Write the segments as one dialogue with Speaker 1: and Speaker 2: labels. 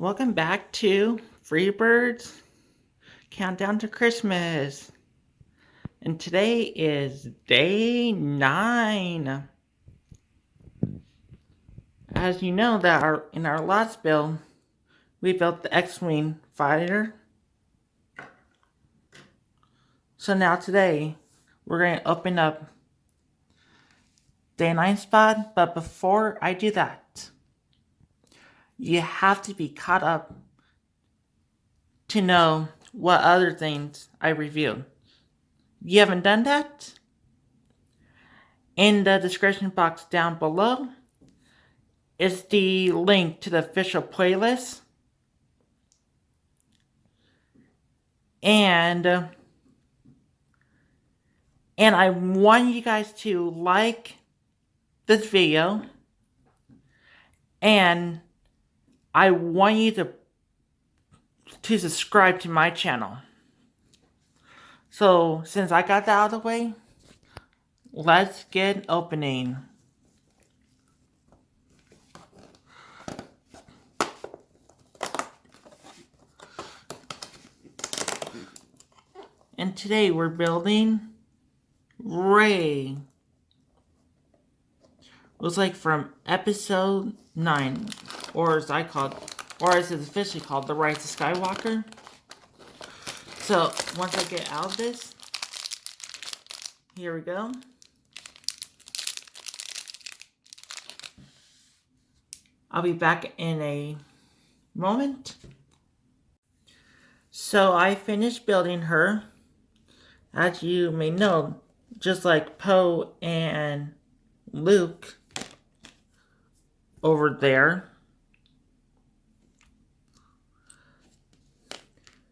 Speaker 1: Welcome back to Freebirds Countdown to Christmas. And today is day 9. As you know, that in our last build, we built the X-Wing fighter. So now today, we're going to open up day 9 spot. But before I do that, you have to be caught up to know what other things I reviewed. You haven't done that? In the description box down below is the link to the official playlist. And I want you guys to like this video. And I want you to subscribe to my channel. So, since I got that out of the way, let's get opening. And today we're building Rey. It was like from episode 9, or as it's officially called, the Rise of Skywalker. So, once I get out of this, here we go. I'll be back in a moment. So, I finished building her. As you may know, just like Poe and Luke over there,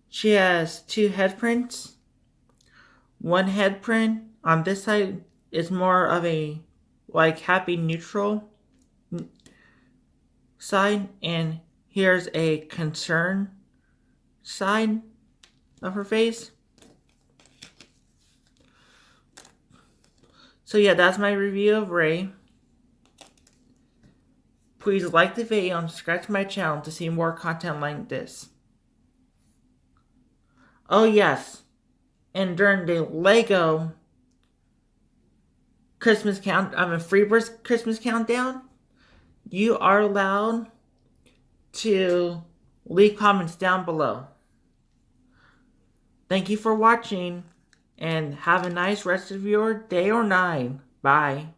Speaker 1: she has 2 head prints. One head print on this side is more of a like happy neutral side, and here's a concern side of her face. So yeah, that's my review of Rey. Please like the video and subscribe to my channel to see more content like this. Oh yes, and during the Lego Freebirds Christmas countdown, you are allowed to leave comments down below. Thank you for watching, and have a nice rest of your day or night. Bye.